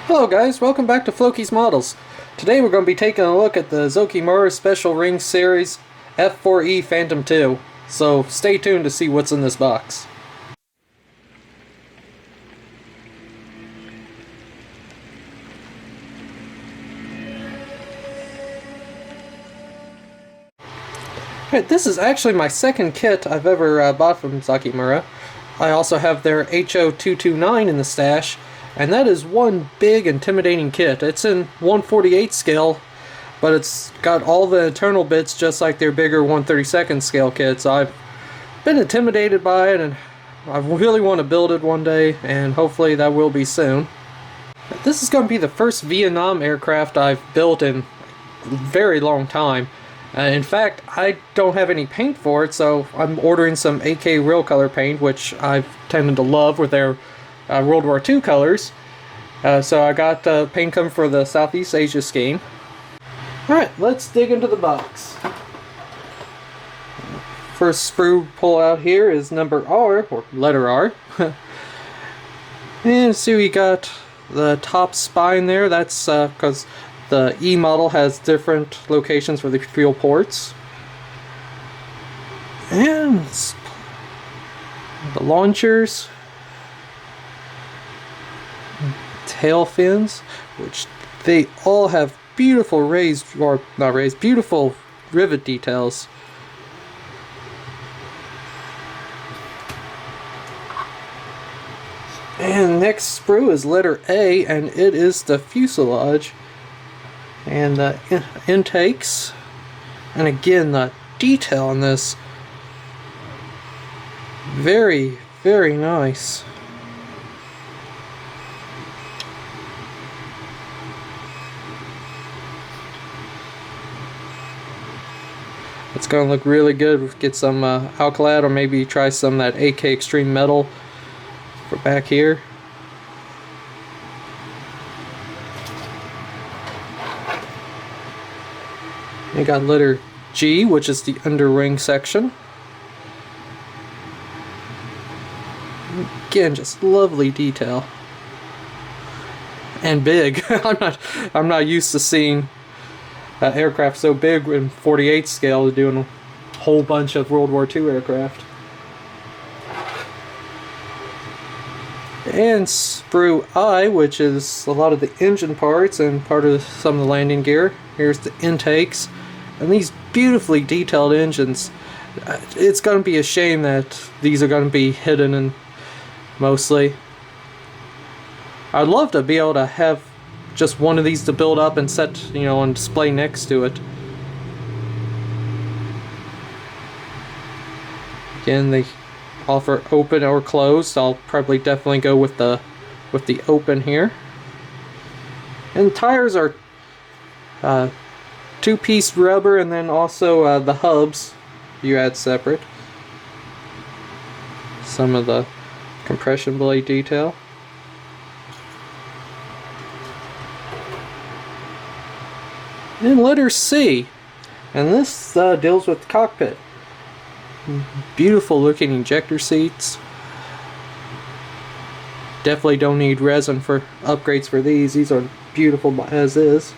Hello guys, welcome back to Floki's Models. Today we're going to be taking a look at the Zoukei Muras Special Ring Series F-4E Phantom 2. So stay tuned to see what's in this box. Alright, this is actually my second kit I've ever bought from Zoukei Mura. I also have their HO229 in the stash. And that is one big intimidating kit. It's in 1/48 scale, but it's got all the internal bits just like their bigger 1/32 scale kits. I've been intimidated by it, and I really want to build it one day, and hopefully that will be soon. This is going to be the first Vietnam aircraft I've built in a very long time. In fact, I don't have any paint for it, so I'm ordering some AK Real Color paint, which I've tended to love with their World War II colors. So I got paint coming for the Southeast Asia scheme. Alright, let's dig into the box. First sprue pull out here is number R, or letter R. And see, we got the top spine there. That's because the E model has different locations for the fuel ports. And the launchers. Tail fins, which they all have beautiful beautiful rivet details. And next sprue is letter A, and it is the fuselage and the intakes. And again, the detail on this, very, very nice. It's going to look really good. Get some Alcalad, or maybe try some of that AK Extreme Metal for back here. You got letter G, which is the underwing section. Again, just lovely detail. And big. I'm not used to seeing aircraft so big in 48 scale, doing a whole bunch of World War II aircraft. And sprue I, which is a lot of the engine parts and part of some of the landing gear. Here's the intakes, and these beautifully detailed engines. It's going to be a shame that these are going to be hidden, and mostly I'd love to be able to have just one of these to build up and set, on display next to it. Again, they offer open or closed. I'll probably definitely go with the open here. And tires are two-piece rubber, and then also the hubs you add separate. Some of the compression blade detail. And letter C, and this deals with the cockpit. Beautiful looking ejector seats. Definitely don't need resin for upgrades for these. These are beautiful as is.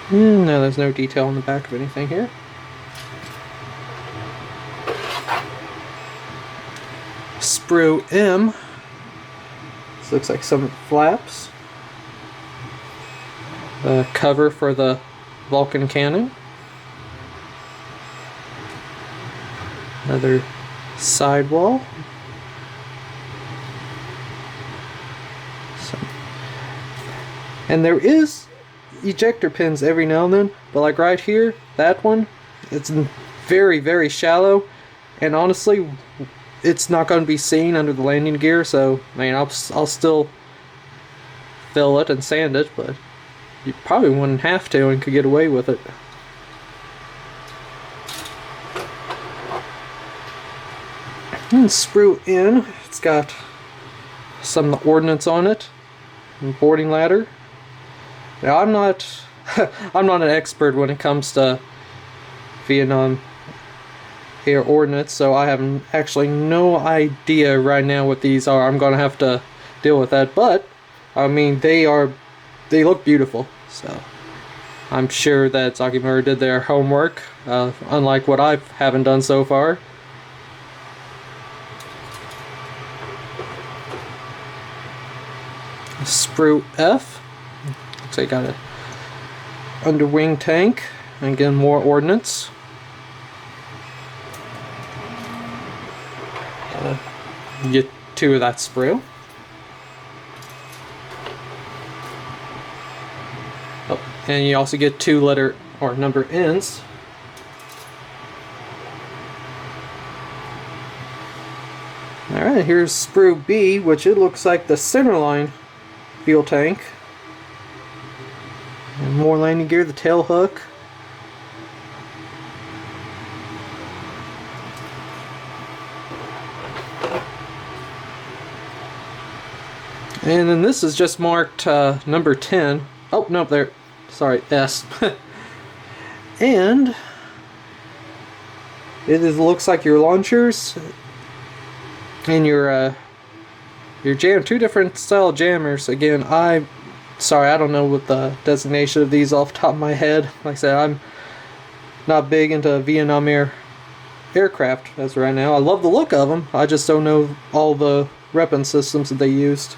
No, there's no detail on the back of anything here. Sprue M. This looks like some flaps. The cover for the Vulcan cannon. Another sidewall. And there is ejector pins every now and then, but like right here, that one, it's very, very shallow, and honestly, it's not going to be seen under the landing gear, so I'll still fill it and sand it, but you probably wouldn't have to and could get away with it. And sprue in, it's got some of the ordnance on it, and boarding ladder. Now I'm not an expert when it comes to Vietnam air ordnance, so I have actually no idea right now what these are. I'm gonna have to deal with that, but I mean they look beautiful, so I'm sure that Zoukei Mura did their homework, unlike what I haven't done so far. Sprue F. Looks like I got an underwing tank, and again more ordnance. Get 2 of that sprue. Oh, and you also get 2 letter or number ends. Alright, here's sprue B, which it looks like the centerline fuel tank. And more landing gear, the tail hook. And then this is just marked number 10. Oh, no, there. Sorry, S. And looks like your launchers and your jam, 2 different style jammers. Again, sorry, I don't know what the designation of these off the top of my head. Like I said, I'm not big into Vietnam aircraft as of right now. I love the look of them. I just don't know all the weapon systems that they used.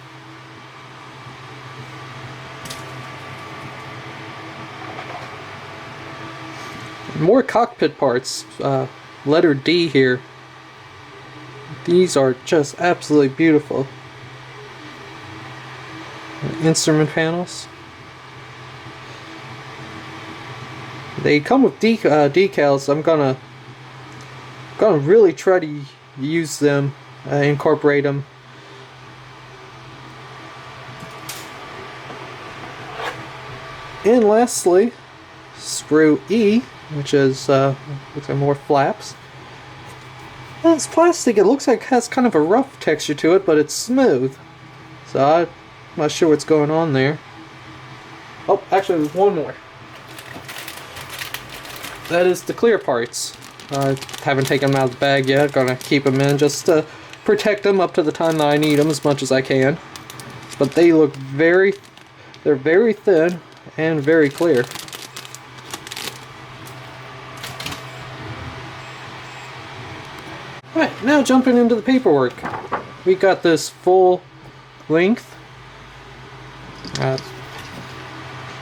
More cockpit parts. Letter D here. These are just absolutely beautiful. Instrument panels. They come with decals. I'm gonna really try to use them, incorporate them. And lastly, sprue E, which is looks like more flaps. Well, it's plastic. It looks like it has kind of a rough texture to it, but it's smooth. So I'm not sure what's going on there. Oh, actually, there's one more. That is the clear parts. I haven't taken them out of the bag yet. Gonna keep them in just to protect them up to the time that I need them as much as I can. But they look they're very thin and very clear. Alright, now jumping into the paperwork. We got this full length.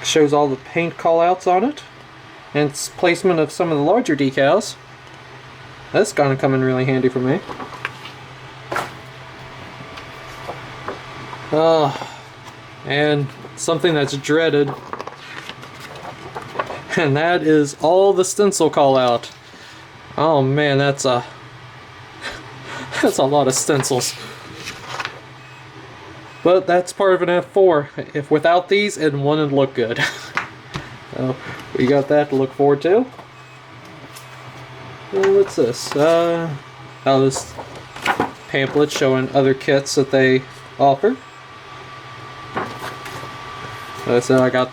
Shows all the paint callouts on it. And its placement of some of the larger decals. That's gonna come in really handy for me. And something that's dreaded. And that is all the stencil callout. Oh man, that's a lot of stencils. But that's part of an F-4. If without these, it wouldn't look good. So we got that to look forward to. What's this? This pamphlet showing other kits that they offer. Like I said, I got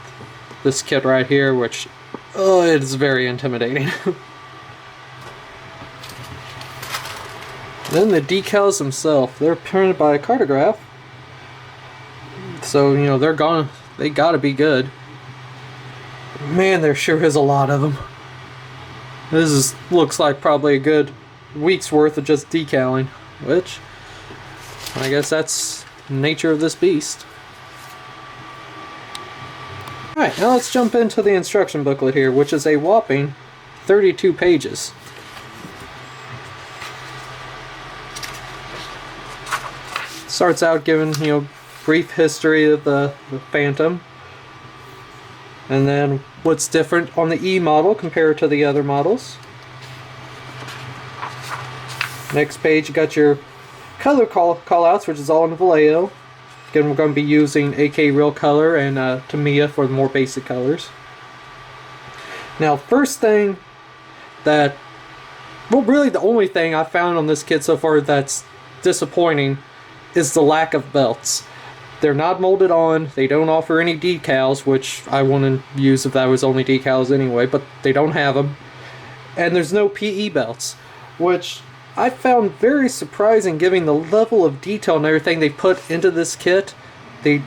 this kit right here, which it's very intimidating. Then the decals themselves, they're printed by a cartograph. So, you know, they gotta be good. Man, there sure is a lot of them. Looks like probably a good week's worth of just decaling, which I guess that's the nature of this beast. Alright, now let's jump into the instruction booklet here, which is a whopping 32 pages. Starts out giving, you know, brief history of the Phantom, and then what's different on the E model compared to the other models. Next page, you got your color callouts, which is all in Vallejo. Again, we're going to be using AK Real Color and Tamiya for the more basic colors. Now, first thing that, well, really the only thing I found on this kit so far that's disappointing is the lack of belts. They're not molded on, they don't offer any decals, which I wouldn't use if that was only decals anyway, but they don't have them. And there's no PE belts. which I found very surprising given the level of detail and everything they put into this kit. They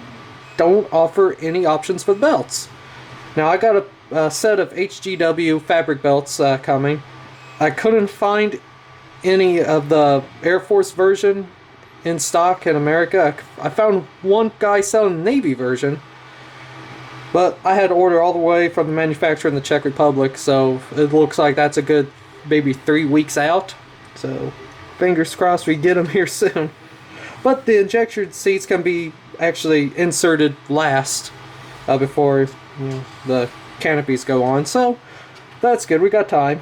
don't offer any options for the belts. Now I got a set of HGW fabric belts coming. I couldn't find any of the Air Force version in stock in America. I found one guy selling the Navy version, but I had to order all the way from the manufacturer in the Czech Republic, so it looks like that's a good maybe 3 weeks out. So fingers crossed we get them here soon. But the injection seats can be actually inserted last before the canopies go on, so that's good. We got time.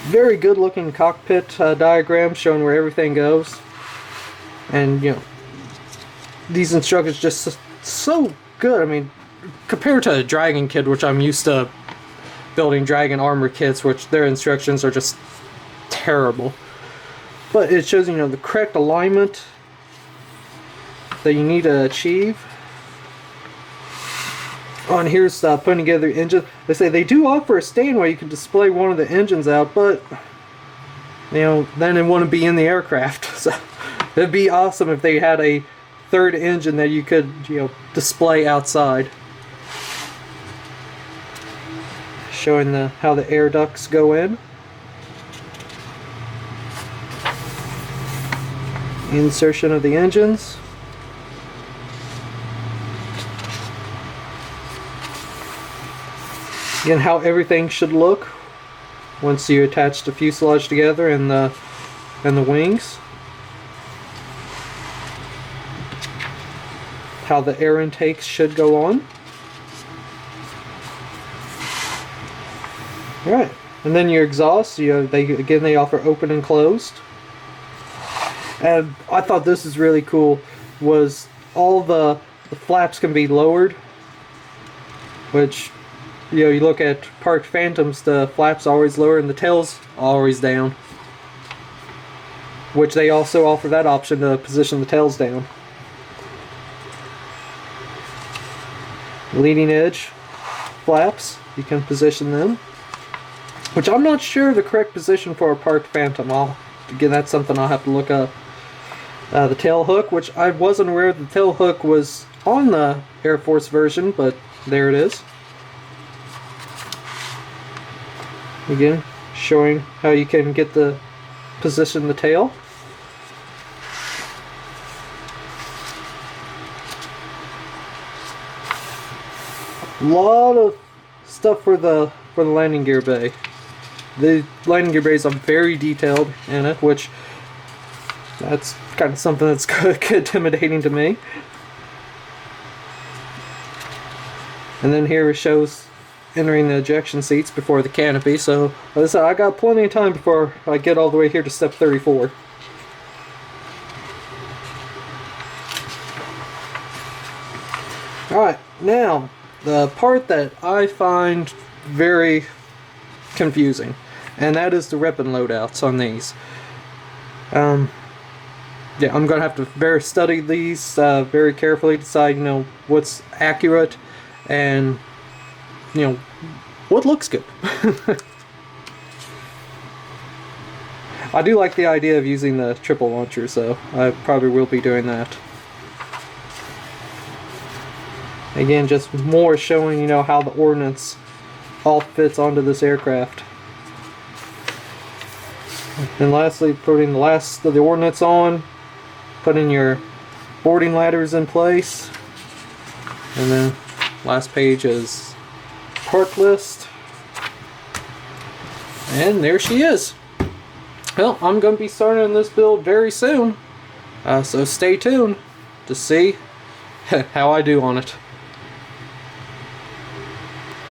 Very good looking cockpit diagram showing where everything goes, and these instructions just so good. I mean, compared to a Dragon kit, which I'm used to building Dragon armor kits, which their instructions are just terrible, but it shows the correct alignment that you need to achieve. Oh, and here's putting together the engine. They say they do offer a stand where you can display one of the engines out, but then it wouldn't be in the aircraft. So it'd be awesome if they had a third engine that you could display outside, showing how the air ducts go in. Insertion of the engines. Again, how everything should look once you attach the fuselage together and the wings. How the air intakes should go on. Alright, and then your exhaust, they offer open and closed. And I thought this is really cool, was all the flaps can be lowered, which you look at parked Phantoms, the flaps always lower and the tail's always down, which they also offer that option to position the tails down. Leading edge flaps, you can position them, which I'm not sure the correct position for a parked Phantom. Again, that's something I'll have to look up. The tail hook, which I wasn't aware the tail hook was on the Air Force version, but there it is. Again, showing how you can get the position the tail. A lot of stuff for the landing gear bay. The landing gear bays are very detailed in it, which that's kind of something that's intimidating to me. And then here it shows entering the ejection seats before the canopy, so as I said, I got plenty of time before I get all the way here to step 34. Alright, now the part that I find very confusing, and that is the weapon loadouts on these. Yeah, I'm going to have to study these very carefully, decide what's accurate and what looks good. I do like the idea of using the triple launcher, so I probably will be doing that. Again, just more showing how the ordnance all fits onto this aircraft. And lastly, putting the last of the ordnance on, putting your boarding ladders in place, and then last page is part list, and there she is. Well, I'm going to be starting this build very soon, so stay tuned to see how I do on it.